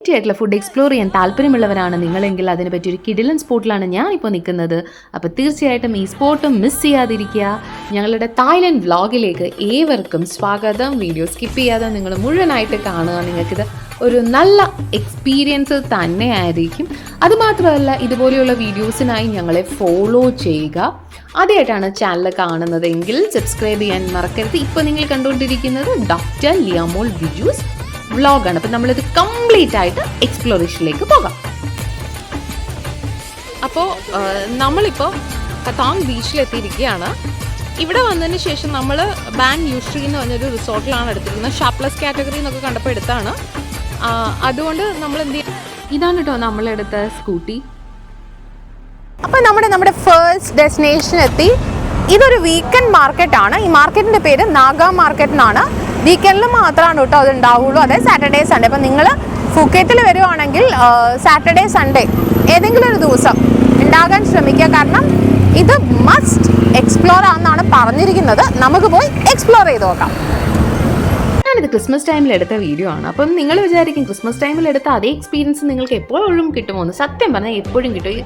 ആയിട്ടുള്ള food explore ചെയ്യാൻ താല്പര്യമുള്ളവരാണ് നിങ്ങളെങ്കിൽ അതിനെ പറ്റി ഒരു കിടിലൻ സ്പോട്ടിലാണ് ഞാൻ ഇപ്പോൾ നിൽക്കുന്നത്. അപ്പോൾ തീർച്ചയായിട്ടും ഈ സ്പോട്ടും മിസ് ചെയ്യാതിരിക്കുക. ഞങ്ങളുടെ തായ്ലൻഡ് വ്ളോഗിലേക്ക് ഏവർക്കും സ്വാഗതം. വീഡിയോ സ്കിപ്പ് ചെയ്യാതെ നിങ്ങൾ മുഴുവനായിട്ട് കാണുക. നിങ്ങൾക്കിത് ഒരു നല്ല എക്സ്പീരിയൻസ് തന്നെയായിരിക്കും. അതുമാത്രമല്ല, ഇതുപോലെയുള്ള വീഡിയോസിനായി ഞങ്ങളെ ഫോളോ ചെയ്യുക. ആദ്യമായിട്ടാണ് ചാനൽ കാണുന്നതെങ്കിൽ സബ്സ്ക്രൈബ് ചെയ്യാൻ മറക്കരുത്. ഇപ്പോൾ നിങ്ങൾ കണ്ടുകൊണ്ടിരിക്കുന്നത് ഡോക്ടർ ലിയാമോൾ വിജൂസ് വ്ളോഗാണ്. അപ്പം നമ്മളിത് കംപ്ലീറ്റ് ആയിട്ട് എക്സ്പ്ലോറേഷനിലേക്ക് പോകാം. അപ്പോൾ നമ്മളിപ്പോൾ കത്താങ് ബീച്ചിലെത്തിയിരിക്കുകയാണ്. ഇവിടെ വന്നതിന് ശേഷം നമ്മൾ ബാൻ യൂഷ്രി എന്ന് പറഞ്ഞൊരു റിസോർട്ടിലാണ് എടുത്തിരിക്കുന്നത്. ഷാപ്ലസ് കാറ്റഗറി എന്നൊക്കെ കണ്ടപ്പോൾ എടുത്താണ്. അതുകൊണ്ട് നമ്മൾ എന്ത് ചെയ്യും, ഇതാണ് കേട്ടോ നമ്മളെടുത്ത സ്കൂട്ടി. അപ്പോൾ നമ്മുടെ ഫസ്റ്റ് ഡെസ്റ്റിനേഷൻ എത്തി. ഇതൊരു വീക്കെൻഡ് മാർക്കറ്റാണ്. ഈ മാർക്കറ്റിൻ്റെ പേര് നാഗ മാർക്കറ്റ് എന്നാണ്. വീക്കെൻഡിൽ മാത്രമാണ് കേട്ടോ അത് ഉണ്ടാവുള്ളൂ, അതായത് സാറ്റർഡേ സൺഡേ. അപ്പോൾ നിങ്ങൾ ഫുക്കേത്തിൽ വരുവാണെങ്കിൽ സാറ്റർഡേ സൺഡേ ഏതെങ്കിലും ഒരു ദിവസം ഉണ്ടാകാൻ ശ്രമിക്കുക. കാരണം ഇത് മസ്റ്റ് എക്സ്പ്ലോർ ആണെന്നാണ് പറഞ്ഞിരിക്കുന്നത്. നമുക്ക് പോയി എക്സ്പ്ലോർ ചെയ്ത് നോക്കാം. ഞാനിത് ക്രിസ്മസ് ടൈമിൽ എടുത്ത വീഡിയോ ആണ്. അപ്പം നിങ്ങൾ വിചാരിക്കും ക്രിസ്മസ് ടൈമിൽ എടുത്ത അതേ എക്സ്പീരിയൻസ് നിങ്ങൾക്ക് എപ്പോഴും കിട്ടുമോ എന്ന്. സത്യം പറഞ്ഞാൽ എപ്പോഴും കിട്ടും.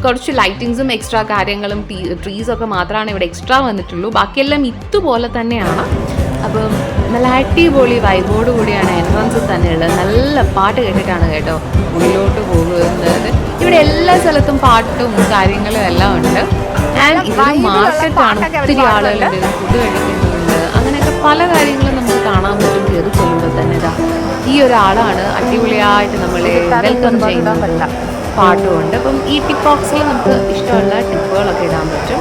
കുറച്ച് ലൈറ്റിങ്സും എക്സ്ട്രാ കാര്യങ്ങളും ട്രീസൊക്കെ മാത്രമാണ് ഇവിടെ എക്സ്ട്രാ വന്നിട്ടുള്ളൂ. ബാക്കിയെല്ലാം ഇതുപോലെ തന്നെയാണ്. അപ്പം നല്ല അടിപൊളി വൈബോട് കൂടിയാണ് എൻട്രൻസ് തന്നെ ഉള്ളത്. നല്ല പാട്ട് കേട്ടിട്ടാണ് കേട്ടോ ഉള്ളിലോട്ട് പോകുന്നത്. ഇവിടെ എല്ലാ സ്ഥലത്തും പാട്ടും കാര്യങ്ങളും എല്ലാം ഉണ്ട്. ഇതൊരു മാർക്കറ്റാണ്. ഒത്തിരി ആളുകളുണ്ട്, ഫുഡ് കഴിക്കുന്നുണ്ട്, അങ്ങനെയൊക്കെ പല കാര്യങ്ങളും നമുക്ക് കാണാൻ പറ്റും. കയറി ചെല്ലുമ്പോൾ തന്നെ ഇതാ ഈ ഒരാളാണ് അടിപൊളിയായിട്ട് നമ്മളെ വെൽക്കം ചെയ്യുന്നത്. പാട്ടുമുണ്ട്. അപ്പം ഈ ടിപ്പ് ബോക്സിൽ നമുക്ക് ഇഷ്ടമുള്ള ടിപ്പുകളൊക്കെ ഇടാൻ പറ്റും.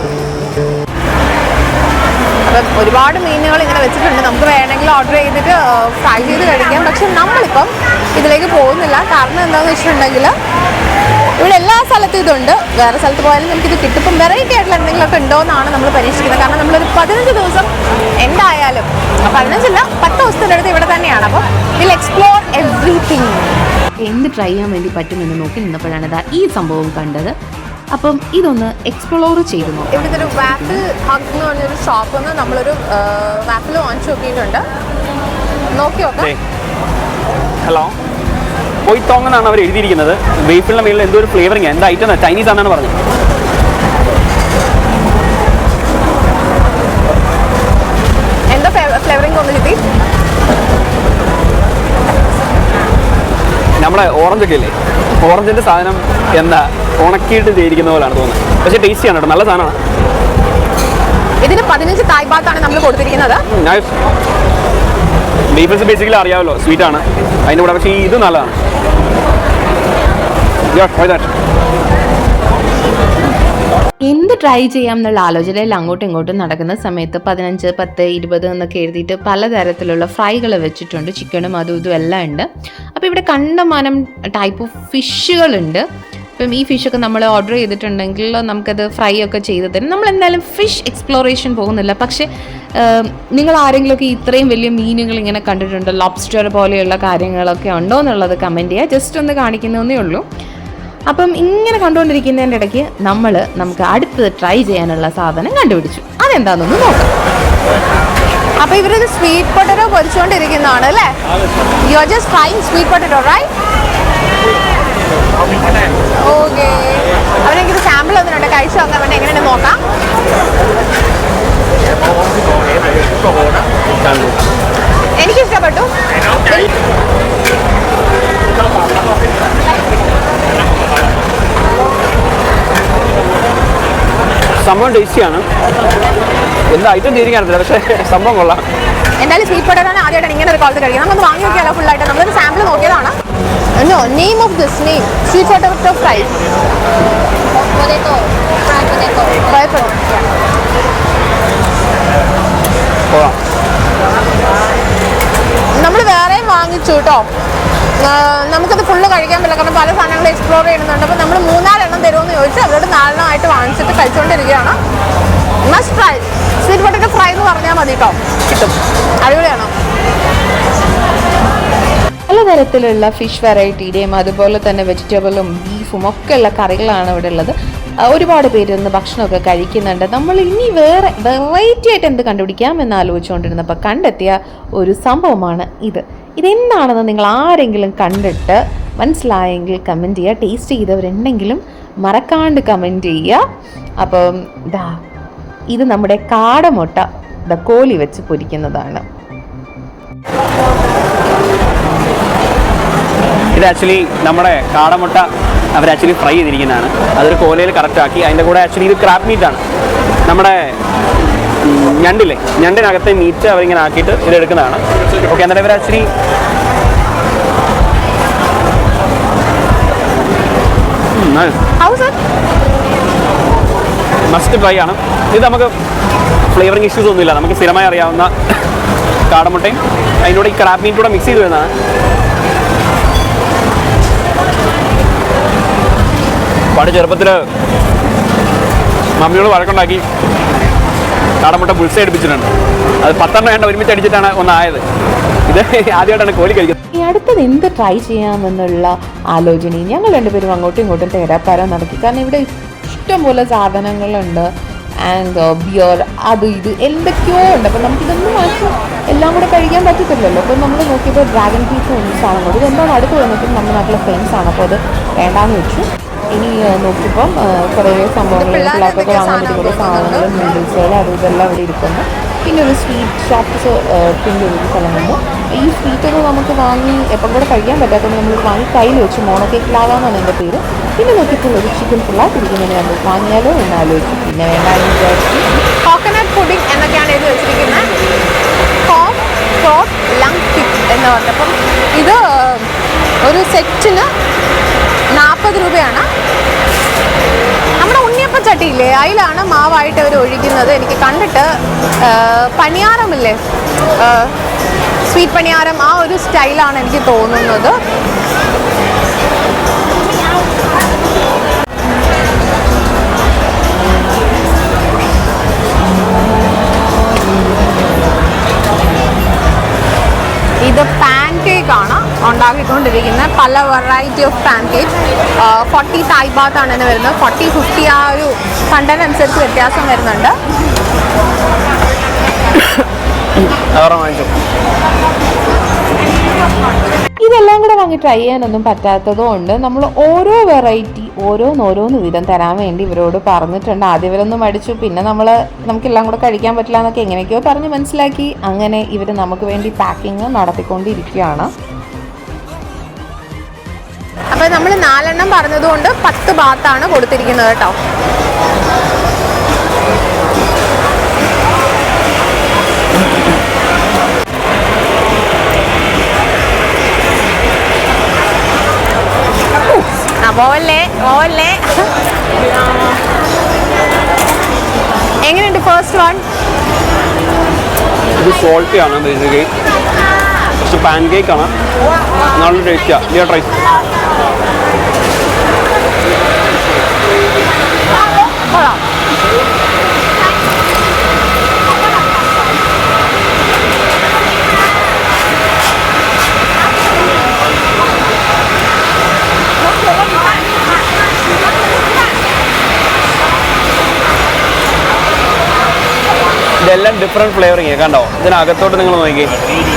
അപ്പം ഒരുപാട് മീനുകൾ ഇങ്ങനെ വെച്ചിട്ടുണ്ട്. നമുക്ക് വേണമെങ്കിൽ ഓർഡർ ചെയ്തിട്ട് ഫ്രൈ ചെയ്ത് കഴിക്കാം. പക്ഷെ നമ്മളിപ്പം ഇതിലേക്ക് പോകുന്നില്ല. കാരണം എന്താണെന്ന് വെച്ചിട്ടുണ്ടെങ്കിൽ ഇവിടെ എല്ലാ സ്ഥലത്തും ഇതുണ്ട്. വേറെ സ്ഥലത്ത് പോയാലും നമുക്കിത് കിട്ടും. ഇപ്പം വെറൈറ്റി ആയിട്ടുള്ള എന്തെങ്കിലുമൊക്കെ ഉണ്ടോ എന്നാണ് നമ്മൾ പരീക്ഷിക്കുന്നത്. കാരണം നമ്മളൊരു 15 ദിവസം എന്തായാലും 15 ദിവസത്തിൻ്റെ അടുത്ത് ഇവിടെ തന്നെയാണ്. അപ്പം വിൽ എക്സ്പ്ലോർ എവ്രിതിങ്. എന്ത് ട്രൈ ചെയ്യാൻ വേണ്ടി പറ്റുമെന്ന് നോക്കി നിന്നപ്പോഴാണ് ഇതാ ഈ സംഭവം കണ്ടത്. അപ്പം ഇതൊന്ന് എക്സ്പ്ലോർ ചെയ്തു നോക്കാം. ഇവിടുത്തെ ഒരു വാഫിൾ ഹഗ് എന്ന് പറഞ്ഞൊരു ഷോപ്പിൽ നിന്ന് നമ്മളൊരു വാഫിൾ വാങ്ങിച്ചു നോക്കിയിട്ടുണ്ട്. നോക്കി നോക്കാം. ഹലോ, പോയിത്തോങ് എന്നാണ് അവർ എഴുതിയിരിക്കുന്നത്. വേഫിളിൻ്റെ മേളിൽ എന്തോ ഒരു ഫ്ലേവറിങ്, എന്താ ഐറ്റം ചൈനീസ് ആണെന്നാണ് പറഞ്ഞത്. എന്താ ഫ്ലേവറിങ് തോന്നുന്നു കിട്ടി? നമ്മുടെ ഓറഞ്ചൊക്കെ ഇല്ലേ, ഓറഞ്ചിൻ്റെ സാധനം എന്താ ഉണക്കിയിട്ട് ചെയ്തിരിക്കുന്ന പോലെയാണ് തോന്നുന്നത്. പക്ഷേ ടേസ്റ്റിയാണ് കേട്ടോ, നല്ല സാധനമാണ്. ഇതിന് 15 തായ് ബാത്താണ് നമ്മൾ കൊടുത്തിരിക്കുന്നത്. വേഫിൾസ് ബേസിക്കലി അറിയാമല്ലോ, സ്വീറ്റാണ് അതിൻ്റെ കൂടെ. പക്ഷേ ഇത് നല്ലതാണ്. എന്ത് ട്രൈ ചെയ്യാം എന്നുള്ള ആലോചനയിൽ അങ്ങോട്ടും ഇങ്ങോട്ടും നടക്കുന്ന സമയത്ത് 15, 10, 20 എന്നൊക്കെ എഴുതിയിട്ട് പലതരത്തിലുള്ള ഫ്രൈകൾ വെച്ചിട്ടുണ്ട്. ചിക്കനും അതും ഇതും എല്ലാം ഉണ്ട്. അപ്പോൾ ഇവിടെ കണ്ടമാനം ടൈപ്പ് ഓഫ് ഫിഷുകളുണ്ട്. ഇപ്പം ഈ ഫിഷൊക്കെ നമ്മൾ ഓർഡർ ചെയ്തിട്ടുണ്ടെങ്കിൽ നമുക്കത് ഫ്രൈ ഒക്കെ ചെയ്ത് തരും. നമ്മളെന്തായാലും ഫിഷ് എക്സ്പ്ലോറേഷൻ പോകുന്നില്ല. പക്ഷേ നിങ്ങൾ ആരെങ്കിലുമൊക്കെ ഇത്രയും വലിയ മീനുകൾ ഇങ്ങനെ കണ്ടിട്ടുണ്ടോ, ലോബ്സ്റ്റർ പോലെയുള്ള കാര്യങ്ങളൊക്കെ ഉണ്ടോ എന്നുള്ളത് കമൻറ്റ് ചെയ്യുക. ജസ്റ്റ് ഒന്ന് കാണിക്കുന്നതേ ഉള്ളൂ. അപ്പം ഇങ്ങനെ കണ്ടുകൊണ്ടിരിക്കുന്നതിൻ്റെ ഇടയ്ക്ക് നമുക്ക് അടുത്തത് ട്രൈ ചെയ്യാനുള്ള സാധനം കണ്ടുപിടിച്ചു. അതെന്താണെന്നൊന്ന് നോക്കാം. അപ്പോൾ ഇവരൊരു സ്വീറ്റ് പൊട്ടറ്റോ പൊരിച്ചുകൊണ്ടിരിക്കുന്നതാണ് അല്ലേ? You are just frying sweet potato right? Okay. അവരെനിക്കൊരു സാമ്പിൾ തന്നിട്ടുണ്ട്, കഴിച്ചു നോക്കാൻ വേണ്ടി. എങ്ങനെയാണ് നോക്കാം. എനിക്കിഷ്ടപ്പെട്ടു. സംഭവം ടേസ്റ്റിയാണ്. എന്താ ഐറ്റം തീരുമാനത്തില്ല, പക്ഷേ സംഭവം കൊള്ളാം. എന്തായാലും സ്വീറ്റ് പൊട്ടറ്റോയാണ് ആദ്യമായിട്ടാണ് ഇങ്ങനെ ഒരു കോളത്ത് കഴിക്കുന്നത്. നമുക്കൊന്ന് വാങ്ങി നോക്കിയാലോ ഫുള്ളായിട്ട്? നമ്മളൊരു സാമ്പിൾ നോക്കിയതാണ്. No, name of this name. Sweet potato fry. Potato. Fried potato. Fried potato. നമ്മൾ വേറെയും വാങ്ങിച്ചു കേട്ടോ. നമുക്കത് ഫുള്ള് കഴിക്കാൻ പറ്റില്ല, കാരണം പല സാധനങ്ങൾ എക്സ്പ്ലോർ ചെയ്യുന്നുണ്ട്. അപ്പോൾ നമ്മൾ 3-4 എണ്ണം തരുമെന്ന് ചോദിച്ചു അവരോട് 4 എണ്ണമായിട്ട് വാങ്ങിച്ചിട്ട് കഴിച്ചുകൊണ്ടിരിക്കുകയാണ്. Must fry. Sweet potato fry എന്ന് പറഞ്ഞാൽ മതി കേട്ടോ, കിട്ടും. അടിപൊളിയാണോ? പലതരത്തിലുള്ള ഫിഷ് വെറൈറ്റിയുടെയും അതുപോലെ തന്നെ വെജിറ്റബിളും ബീഫും ഒക്കെ ഉള്ള കറികളാണ് ഇവിടെ ഉള്ളത്. ഒരുപാട് പേര് ഇന്ന് ഭക്ഷണമൊക്കെ കഴിക്കുന്നുണ്ട്. നമ്മൾ ഇനി വേറെ വെറൈറ്റി ആയിട്ട് എന്ത് കണ്ടുപിടിക്കാം എന്ന് ആലോചിച്ചുകൊണ്ടിരുന്നപ്പോൾ കണ്ടെത്തിയ ഒരു സംഭവമാണ് ഇത്. ഇതെന്താണെന്ന് നിങ്ങൾ ആരെങ്കിലും കണ്ടിട്ട് മനസ്സിലായെങ്കിൽ കമൻറ്റ് ചെയ്യുക. ടേസ്റ്റ് ചെയ്തവരുണ്ടെങ്കിലും മറക്കാണ്ട് കമൻറ്റ് ചെയ്യുക. അപ്പം ഇതാ ഇത് നമ്മുടെ കാടമുട്ട കോലി വെച്ച് പൊരിക്കുന്നതാണ്. ഇത് ആക്ച്വലി നമ്മുടെ കാടമുട്ട അവർ ആക്ച്വലി ഫ്രൈ ചെയ്തിരിക്കുന്നതാണ്. അതൊരു കോലയിൽ കറക്റ്റാക്കി അതിൻ്റെ കൂടെ ആക്ച്വലി ഇത് ക്രാബ് മീറ്റാണ്. നമ്മുടെ ഞണ്ടില്ലേ, ഞണ്ടിനകത്തെ മീറ്റ് അവരിങ്ങനെ ആക്കിയിട്ട് ഇതെടുക്കുന്നതാണ്. ഓക്കെ, എന്നിട്ട് ഇവർ ആക്ച്വലി മസ്റ്റ് ട്രൈ ആണ്. ഇത് നമുക്ക് ഫ്ലേവറിങ് ഇഷ്യൂസ് ഒന്നുമില്ല. നമുക്ക് സ്ഥിരമായി അറിയാവുന്ന കാടമുട്ടയും അതിനോട് ഈ ക്രാബ് മീറ്റ് കൂടെ മിക്സ് ചെയ്ത് വരുന്നതാണ്. പണ്ട് ചെറുപ്പത്തിൽ മമ്മിയോട് വഴക്കുണ്ടാക്കി കാടമുട്ട ബുൾസൈ അടിപ്പിച്ചിട്ടുണ്ട്. അത് 10 എണ്ണം ഒരുമിച്ച് അടിച്ചിട്ടാണ് ഒന്നായത്. ഇത് ആദ്യമായിട്ടാണ് കോഴി കഴിക്കുന്നത്. ഈ അടുത്തത് എന്ത് ട്രൈ ചെയ്യാമെന്നുള്ള ആലോചനയും ഞങ്ങൾ രണ്ടുപേരും അങ്ങോട്ടും ഇങ്ങോട്ടും തേരാപ്പാരം നടക്കി. കാരണം ഇവിടെ ഇഷ്ടംപോലെ സാധനങ്ങളുണ്ട്. ആൻഡ് ബിയർ, അത് ഇത് എന്തൊക്കെയോ ഉണ്ട്. അപ്പം നമുക്കിതൊന്നും മാത്രം എല്ലാം കൂടെ കഴിക്കാൻ പറ്റത്തില്ലല്ലോ. അപ്പം നമ്മൾ നോക്കിയപ്പോൾ ഡ്രാഗൺ പീസ് ഒന്നും സാധനം കൂടി ഇതെന്താണ് അടുത്ത് വന്നിട്ട് നമ്മുടെ നാട്ടിലെ ഫ്രണ്ട്സ് ആണ്. അപ്പോൾ അത് വേണ്ടാന്ന് വെച്ചു. ഇനി നോക്കിയപ്പം കുറേ സംഭവങ്ങൾ പിള്ളേർക്കൊക്കെ വാങ്ങാൻ പറ്റിയ കുറേ സാധനങ്ങൾ, നൂഡിൽസുകൾ, അത് ഇതെല്ലാം ഇവിടെ ഇരിക്കുന്നു. പിന്നെ ഒരു സ്വീറ്റ് ഷോപ്പ്സ് പിന്നെ ഒരു സ്ഥലമുണ്ട്. ഈ സ്വീറ്റൊന്നും നമുക്ക് വാങ്ങി എപ്പം കൂടെ കഴിക്കാൻ പറ്റാത്തത് നമ്മൾ വാങ്ങി കയ്യിൽ വെച്ച് മോണോ കേക്ക് ലാവാന്നാണ് എൻ്റെ പേര്. പിന്നെ നോക്കിയപ്പോൾ ഒരു ചിക്കൻ പിള്ളേർക്കിരിക്കുന്നതിന് നമ്മൾ വാങ്ങിയാലോ എന്ന് ആലോചിച്ചു. പിന്നെ വേണ്ടാന്ന് വിചാരിച്ചു. കോക്കനട്ട് പുഡിംഗ് എന്നൊക്കെയാണ് എഴുതി വെച്ചിരിക്കുന്നത്. കോം ഫ്രോട്ട് ലങ് പിക് എന്ന് പറഞ്ഞപ്പം ഇത് ഒരു സെറ്റിന് 40 രൂപയാണ്. നമ്മുടെ ഉണ്ണിയപ്പം ചട്ടിയില്ലേ, അതിലാണ് മാവായിട്ട് അവർ ഒഴിക്കുന്നത്. എനിക്ക് കണ്ടിട്ട് പണിയാരമില്ലേ, സ്വീറ്റ് പണിയാരം, ആ ഒരു സ്റ്റൈലാണ് എനിക്ക് തോന്നുന്നത്. ഇത് പാൻ കേക്ക് ആണ് ഉണ്ടാക്കിക്കൊണ്ടിരിക്കുന്നത്. പല വെറൈറ്റി ഓഫ് പാൻ കേക്ക്. 40 തായ് ബാത്ത് ആണ് ഇതിന് വരുന്നത്. 40-50 ആ ഒരു കണ്ടന്റ് അനുസരിച്ച് വ്യത്യാസം വരുന്നുണ്ട്. ഇതെല്ലാം കൂടെ വാങ്ങി ട്രൈ ചെയ്യാനൊന്നും പറ്റാത്തതുകൊണ്ട് നമ്മൾ ഓരോ വെറൈറ്റി ഓരോന്ന് വീതം തരാൻ വേണ്ടി ഇവരോട് പറഞ്ഞിട്ടുണ്ട്. ആദ്യം ഇവരൊന്നും മടിച്ചു. പിന്നെ നമുക്കെല്ലാം കൂടെ കഴിക്കാൻ പറ്റില്ല എന്നൊക്കെ എങ്ങനെയൊക്കെയോ പറഞ്ഞ് മനസ്സിലാക്കി. അങ്ങനെ ഇവർ നമുക്ക് വേണ്ടി പാക്കിങ് നടത്തിക്കൊണ്ടിരിക്കുകയാണ്. അപ്പോൾ നമ്മൾ 4 എണ്ണം പറഞ്ഞതുകൊണ്ട് 10 ബാത്താണ് കൊടുത്തിരിക്കുന്നത് കേട്ടോ. ഓല്ലേ എങ്ങനെയുണ്ട് ഫസ്റ്റ് വൺ? ഇത് സോൾട്ടി ആണ് ബേസിക്കലി. പക്ഷെ പാൻ കേക്ക് ആണ്. നല്ല ടേസ്റ്റാണ്. ട്രൈ. ഇതെല്ലാം ഡിഫറെൻറ്റ് ഫ്ലേവറിങ് കണ്ടോ. ഇതിനകത്തോട്ട് നിങ്ങൾ നോക്കി,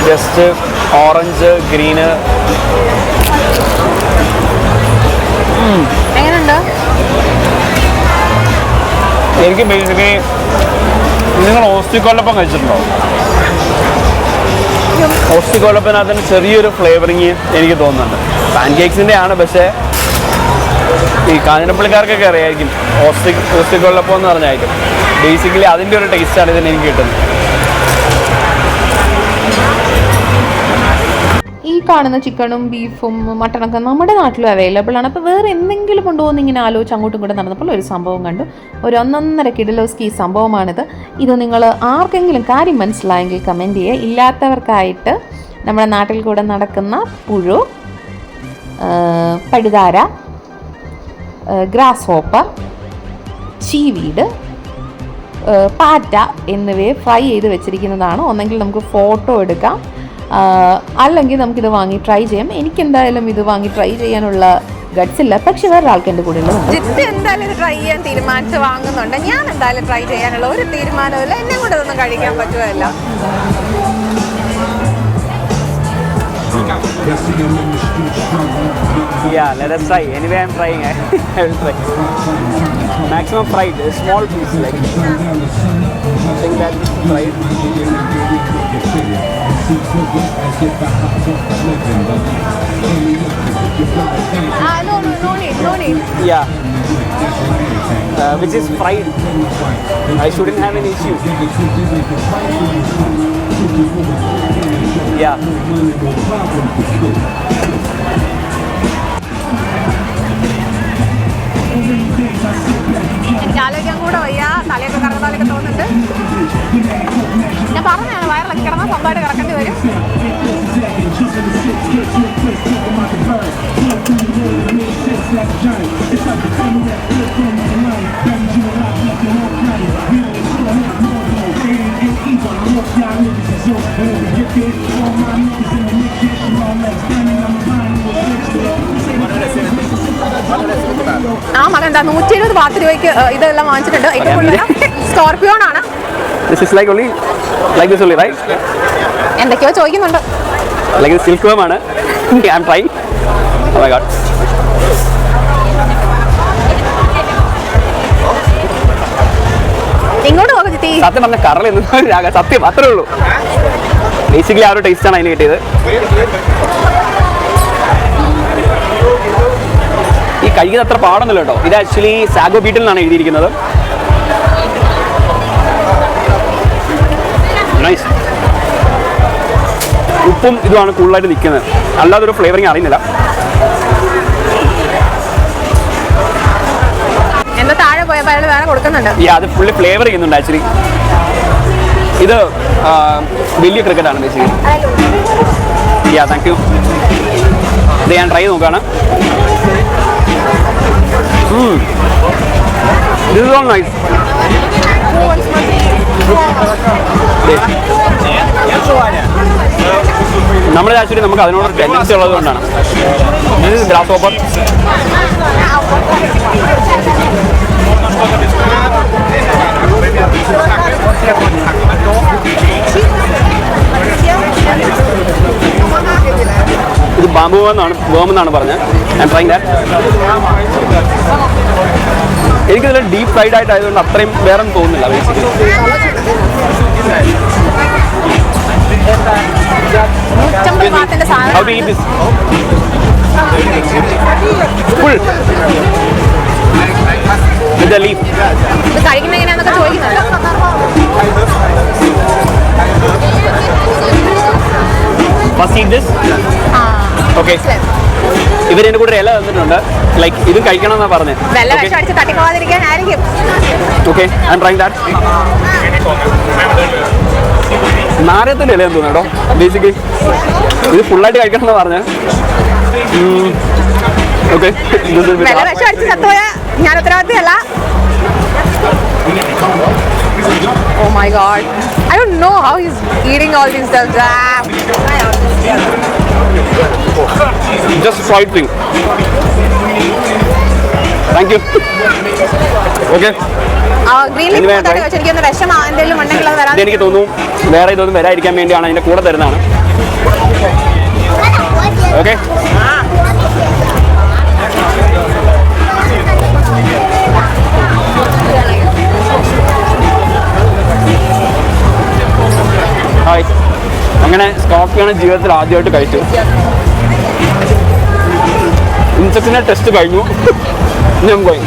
ജസ്റ്റ് ഓറഞ്ച്, ഗ്രീന്. എങ്ങനെയുണ്ട്? എനിക്ക് ബേസിക്കലി നിങ്ങൾ ഓസ്റ്റിക്കോലപ്പം കഴിച്ചിട്ടുണ്ടോ? ഓസ്റ്റിക്കോലപ്പനകത്തിന് ചെറിയൊരു ഫ്ലേവറിങ് എനിക്ക് തോന്നുന്നുണ്ട്. പാൻ കേക്സിൻ്റെ ആണ്, പക്ഷേ ഈ കാഞ്ഞിരപ്പള്ളിക്കാർക്കൊക്കെ അറിയായിരിക്കും ഓസ്റ്റിക്കോലപ്പം എന്ന് പറഞ്ഞായിരിക്കും. ബേസിക്കലി അതിൻ്റെ ഒരു ടേസ്റ്റാണ് ഇതിന് എനിക്ക് കിട്ടുന്നത്. ഈ കാണുന്ന ചിക്കനും ബീഫും മട്ടണൊക്കെ നമ്മുടെ നാട്ടിലും അവൈലബിൾ ആണ്. അപ്പോൾ വേറെ എന്തെങ്കിലും ഉണ്ടോ എന്ന് ഇങ്ങനെ ആലോചിച്ച് അങ്ങോട്ടും ഇങ്ങോട്ടും നടന്നപ്പോൾ ഒരു സംഭവം കണ്ടു. ഒരു 1.5 കിഡിലോസ്കി സംഭവമാണിത്. ഇത് നിങ്ങൾ ആർക്കെങ്കിലും കാര്യം മനസ്സിലായെങ്കിൽ കമൻറ്റ് ചെയ്യുക. ഇല്ലാത്തവർക്കായിട്ട് നമ്മുടെ നാട്ടിൽ കൂടെ നടക്കുന്ന പുഴു, പഴുതാര, ഗ്രാസ് ഹോപ്പർ, ചീവീട്, പാറ്റ എന്നിവയെ ഫ്രൈ ചെയ്ത് വെച്ചിരിക്കുന്നതാണ്. ഒന്നെങ്കിൽ നമുക്ക് ഫോട്ടോ എടുക്കാം, അല്ലെങ്കിൽ നമുക്കിത് വാങ്ങി ട്രൈ ചെയ്യാം. എനിക്കെന്തായാലും ഇത് വാങ്ങി ട്രൈ ചെയ്യാനുള്ള ഗട്ട്സ് ഇല്ല, പക്ഷെ വേറെ ആൾക്ക് എൻ്റെ കൂടെ ഉള്ളത്. ജിത്ത് എന്തായാലും ഇത് ട്രൈ ചെയ്യാൻ തീരുമാനിച്ച് വാങ്ങുന്നുണ്ട്. ഞാൻ എന്തായാലും ട്രൈ ചെയ്യാനുള്ള ഒരു തീരുമാനമില്ല. എന്നെ കൂടെ ഇതൊന്നും കഴിക്കാൻ പറ്റുമല്ല. Yeah, let us try. Anyway, I'm trying. I will try. Maximum fried, a small piece, like. I think that is fried. No need. Yeah. Which is fried. I shouldn't have an issue. Yeah. എനിക്ക് ആലോചിക്കാൻ കൂടെ വയ്യ, തലയൊക്കെ കറങ്ങാനൊക്കെ തോന്നുന്നുണ്ട്. ഞാൻ പറഞ്ഞാണ് വയറിളക്കി കിടന്നാൽ സ്വന്തമായിട്ട് കിടക്കേണ്ടി വരും. ആ മകൻ എന്താ 170 10 രൂപയ്ക്ക് ഇതെല്ലാം വാങ്ങിച്ചിട്ടുണ്ട്. ഏറ്റവും കൂടുതൽ സ്കോർപിയോൺ ആണ്. This is like only like this only, right? എന്തൊക്കെയോ ചോദിക്കുന്നുണ്ട്. Like this silkworm ആണ്. I'm trying. Oh my god. ഇങ്ങോട്ട് നോക്ക് ചിത്തി. സത്യം പറഞ്ഞ കറലൊന്നും സത്യം അത്രേ ഉള്ളൂ. ബേസിക്കലി ആ ഒരു ടേസ്റ്റ് ആണ് അതിന് കിട്ടിയത്. ഈ കഴിക്കുന്നത് അത്ര പാടൊന്നുമില്ല കേട്ടോ. ഇത് ആക്ച്വലി സാഗോ ബീറ്റിൽ നിന്നാണ് എഴുതിയിരിക്കുന്നത്. നൈസ്. ഉപ്പും ഇതുമാണ് കൂടുതലായിട്ട് നിൽക്കുന്നത്, അല്ലാതെ ഒരു ഫ്ലേവറിങ് അറിയുന്നില്ല. എന്താ താഴെ പോയപ്പോൾ അയാൾ വേറെ കൊടുക്കുന്നുണ്ട്. അത് ഫുള്ളി ഫ്ലേവർ ചെയ്യുന്നുണ്ട് ആക്ച്വലി. ഇത് വലിയ ക്രിക്കറ്റാണ് ബേസിക്കലി. Thank you. ഇത് ഞാൻ ട്രൈ ചെയ്ത് നോക്കുകയാണ്. This is all nice. നമ്മൾ ആക്ച്വലി നമുക്ക് അതിനോട് ടെൻഡൻസി ഉള്ളത് കൊണ്ടാണ്. This is grasshopper. ഇത് ബാമ്പു വേമെന്നാണ് പറഞ്ഞത്. ഞാൻ ട്രൈ ദാറ്റ്. എനിക്കിതിൽ ഡീപ്പ് ഫ്രൈഡ് ആയിട്ടായതുകൊണ്ട് അത്രയും വേറെ തോന്നുന്നില്ല basically. How to eat this? Full. With the leaf. ഇത് കഴിക്കുന്ന എങ്ങനെയാണെന്നൊക്കെ ചോദിക്കുന്നുണ്ട്. First eat this. Okay. ഇവരെന്റെ കൂടെ ഇല തന്നിട്ടുണ്ട്. ലൈക്ക് ഇതും കഴിക്കണം എന്നാ പറഞ്ഞത്. വെള്ളം വിഷം അടിച്ച് തട്ടിപ്പോവാതിരിക്കാനായിരിക്കും. Okay, I am trying that. നാരകത്തിന്റെ ഇല തോന്നുന്നു കേട്ടോ ബേസിക്കലി. ഇത് ഫുള്ളായിട്ട് കഴിക്കണം എന്നാ പറഞ്ഞത്. ഓക്കെ, വെള്ളം വിഷം അടിച്ച് ചത്തുപോയാൽ ഞാൻ ഉത്തരവാദിത്തമല്ല. Oh my god. I don't know how he's eating all these stuff. Just fried thing. Thank you. Okay. Green leaf വെച്ചിരിക്കുന്ന വിഷം എന്തെങ്കിലും ഉണ്ടെങ്കിൽ അത് വരാൻ. എനിക്ക് തോന്നുന്നു വേറെ ഇതൊന്നും വരാതിരിക്കാൻ വേണ്ടിയാണ് അതിന്റെ കൂടെ തരുന്നതാണ്. ഓക്കെ. ഹായ്. അങ്ങനെ സ്കോർപിയോൺ ജീവിതത്തിൽ ആദ്യമായിട്ട് കഴിച്ചു. ഇൻസെക്റ്റിന്റെ ടെസ്റ്റ് കഴിഞ്ഞു. ഞാൻ പോയി.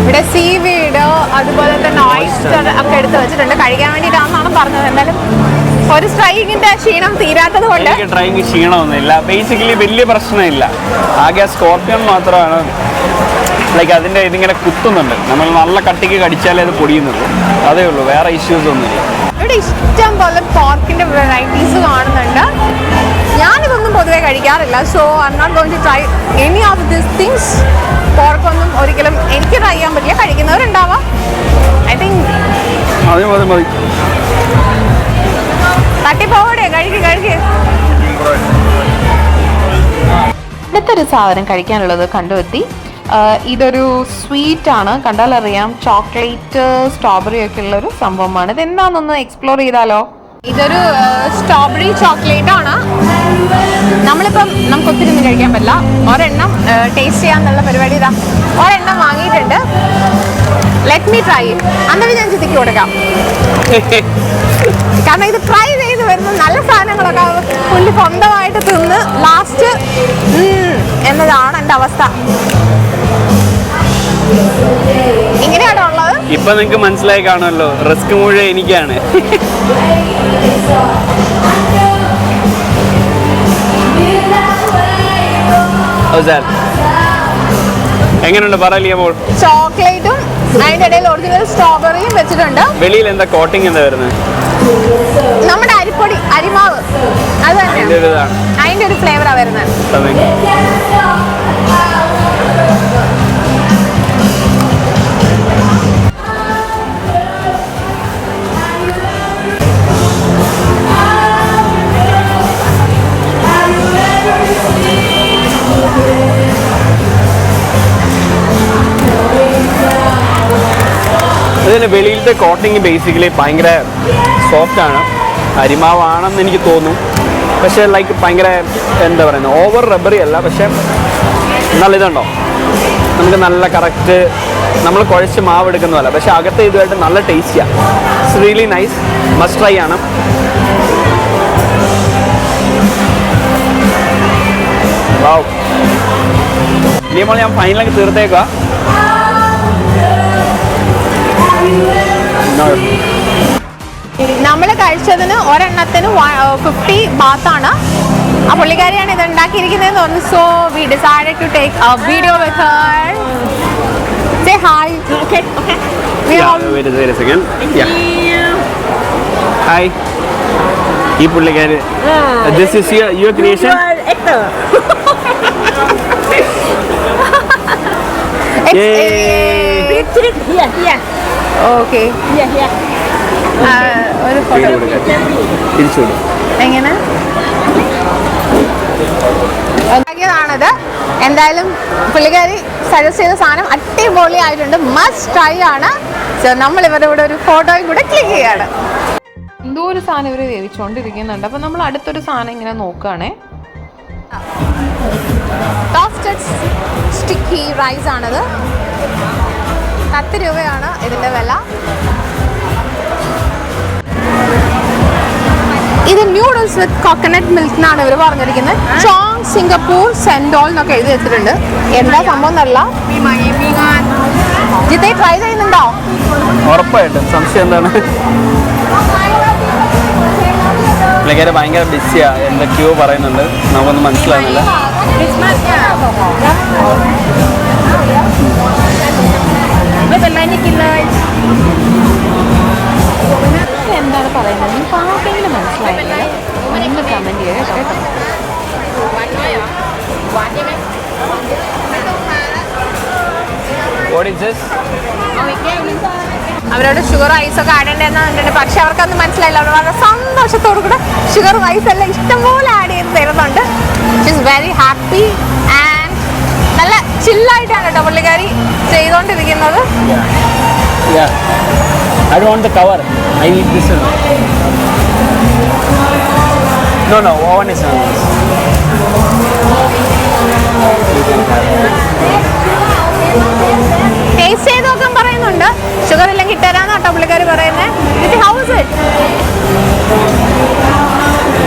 ഇവിടെ സീവീഡ് അതുപോലെ തന്നെ ഓയിസ്റ്റർ ഒക്കെ എടുത്ത് വെച്ചിട്ടുണ്ട്. കഴിക്കാൻ വേണ്ടിയിട്ടാണെന്നാണ് പറഞ്ഞത്. എന്തായാലും ഒരു സ്ട്രൈക്കിന്റെ ക്ഷീണം തീരാത്തത് കൊണ്ട് ട്രൈക്ക് ക്ഷീണമൊന്നുമില്ല. ബേസിക്കലി വലിയ പ്രശ്നമില്ല. ആകെ സ്കോർപിയോൺ മാത്രമാണ് ലൈക്ക് അതിൻ്റെ ഇതിങ്ങനെ കുത്തുന്നുണ്ട്. നമ്മൾ നല്ല കട്ടിക്ക് കടിച്ചാലേ അത് പൊടിയുന്നുള്ളൂ. അതേ ഉള്ളൂ, വേറെ ഇഷ്യൂസ് ഒന്നുമില്ല. ഇവിടെ ഇഷ്ടം പോലെ പോർക്കിന്റെ വെറൈറ്റീസ് കാണുന്നുണ്ട്. ഞാനിതൊന്നും പൊതുവെ കഴിക്കാറില്ല. So I am not going to try any of this things. പോർക്കൊന്നും ഒരിക്കലും എനിക്ക് ട്രൈ ചെയ്യാൻ പറ്റില്ല. കഴിക്കുന്നവരുണ്ടാവാം. ഐ തിങ്ക് മതി. തട്ടിപ്പോവടെ, കഴിക്ക്. അടുത്തൊരു സാധനം കഴിക്കാനുള്ളത് കണ്ടുവെത്തി. ഇതൊരു സ്വീറ്റ് ആണ്, കണ്ടാലറിയാം. ചോക്ലേറ്റ് സ്ട്രോബെറി ഒക്കെ ഉള്ളൊരു സംഭവമാണ്. ഇത് എന്താണെന്നൊന്ന് എക്സ്പ്ലോർ ചെയ്താലോ? ഇതൊരു സ്ട്രോബെറി ചോക്ലേറ്റ് ആണ്. നമ്മളിപ്പം നമുക്ക് ഒത്തിരി ഒന്നും കഴിക്കാൻ പറ്റില്ല. ഒരെണ്ണം ടേസ്റ്റ് ചെയ്യാന്നുള്ള പരിപാടി ഇതാ. ഒരെണ്ണം വാങ്ങിയിട്ടുണ്ട്. Let me try. എന്നിട്ട് ഞാൻ ചിത്തിക്ക് കൊടുക്കാം. കാരണം ഇത് ട്രൈ ചെയ്ത് വരുന്ന നല്ല സാധനങ്ങളൊക്കെ പുള്ളി സ്വന്തമായിട്ട് തിന്ന് ലാസ്റ്റ് എന്നതാണ് എൻ്റെ അവസ്ഥ. ഇങ്ങനെയാണോ ഉള്ളത്? ഇപ്പൊ നിങ്ങക്ക് മനസ്സിലായി കാണുമല്ലോ, റിസ്ക് മുഴുവൻ എനിക്കാണ്. എങ്ങനെയുണ്ട് പറയലിയപ്പോൾ? ചോക്ലേറ്റും അതിന്റെ ഇടയിൽ ഒറിജിനൽ സ്ട്രോബെറിയും വെച്ചിട്ടുണ്ട്. വെളിയിൽ എന്താ കോട്ടിങ് എന്താ വരുന്നത്? നമ്മുടെ അരിപ്പൊടി, അരിമാവ്, അത് തന്നെ അതിന്റെ ഒരു ഫ്ലേവറാ വരുന്നത്. അതിന് വെളിയിലത്തെ കോട്ടിങ് ബേസിക്കലി ഭയങ്കര സോഫ്റ്റ് ആണ്. അരിമാവാണെന്ന് എനിക്ക് തോന്നുന്നു. പക്ഷേ ലൈക്ക് ഭയങ്കര എന്താ പറയുന്നത്, ഓവർ റബ്ബറി അല്ല. പക്ഷേ നല്ല ഇതുണ്ടോ, നമുക്ക് നല്ല കറക്റ്റ് നമ്മൾ കുഴച്ച് മാവ് എടുക്കുന്നതല്ല. പക്ഷേ അകത്തെ ഇതുമായിട്ട് നല്ല ടേസ്റ്റിയാണ്. It's really nice, must try ആണ്. വാവ്. ഇനിയുമ്പോൾ ഞാൻ ഫൈനലൊക്കെ തീർത്തേക്കുക. നമ്മൾ കഴിച്ചതിന് ഒരെണ്ണത്തിന് 50 ബാത്താണ്. ആ പുള്ളിക്കാരിയാണ് ഇത് ഉണ്ടാക്കിയിരിക്കുന്നതെന്ന് പറഞ്ഞു. So we decided to take a video with her. Say hi. Okay okay. Wait a second. Yeah. Hi. ഈ പുള്ളിക്കാരി, this is your creation? Actor. Here. Okay. ഒരു തിരിച്ചു എങ്ങനെ ഉണ്ടാക്കിയതാണിത്. എന്തായാലും പുള്ളിക്കാരി സജസ്റ്റ് ചെയ്ത സാധനം അടിപൊളി ആയിട്ടുണ്ട്. മസ്റ്റ് ട്രൈ ആണ്. സോ നമ്മൾ ഇവരുടെ കൂടെ ഒരു ഫോട്ടോയും കൂടെ ക്ലിക്ക് ചെയ്യാണ്. എന്തോ ഒരു സാധനം ഇവർ വേവിച്ചുകൊണ്ടിരിക്കുന്നുണ്ട്. അപ്പം നമ്മൾ അടുത്തൊരു സാധനം ഇങ്ങനെ നോക്കുകയാണേ. ടോസ്റ്റഡ് സ്റ്റിക്കി റൈസ് ആണിത്. 10 രൂപയാണ് ഇതിൻ്റെ വില. ഇത് ന്യൂഡിൽസ് വിത്ത് കോക്കനട്ട് മിൽക്ക് എന്നാണ് ഇവർ പറഞ്ഞിരിക്കുന്നത്. ചോങ് സിംഗപ്പൂർ സെൻഡോൾ എന്നൊക്കെ എഴുതി വെച്ചിട്ടുണ്ട്. എന്താ സംഭവം എന്നല്ല. ജിത്തേ ട്രൈ ചെയ്യുന്നുണ്ടോ? ഉറപ്പായിട്ടും. സംശയം എന്താണ്? പുള്ളിക്കാരെ ഭയങ്കര ബിസിയാ, എന്തൊക്കെയോ പറയുന്നുണ്ട്, നമുക്കൊന്നും മനസ്സിലാവുന്നില്ല. എന്താണ് പറയുന്നത് നിങ്ങൾക്ക് ആർക്കെങ്കിലും മനസ്സിലായില്ല? നിങ്ങൾ കമൻറ്റ് ചെയ്യുക കേട്ടോ. What is this? അവരോട് ഷുഗർ റൈസ് ഒക്കെ ആഡ് ചെയ്യണമെന്നുണ്ട്. പക്ഷെ അവർക്കൊന്നും മനസ്സിലായില്ല. അവർ വളരെ സന്തോഷത്തോടു കൂടെ ഷുഗർ റൈസ് എല്ലാം ഇഷ്ടംപോലെ ആഡ് ചെയ്ത് തരുന്നുണ്ട്. ഷീസ് വെരി ഹാപ്പി ആൻഡ് നല്ല ചില്ലായിട്ടാണ് കേട്ടോ പുള്ളിക്കാരി ചെയ്തുകൊണ്ടിരിക്കുന്നത്. Yeah. I don't want the cover. I need this one. No, oven is on this. Taste ചെയ്ത് നോക്കാൻ പറയുന്നുണ്ട്. ഷുഗർ എല്ലാം കിട്ടാനാണ് കേട്ടോ പുള്ളിക്കാരി പറയുന്നത്. ഹൗസ് ഇറ്റ്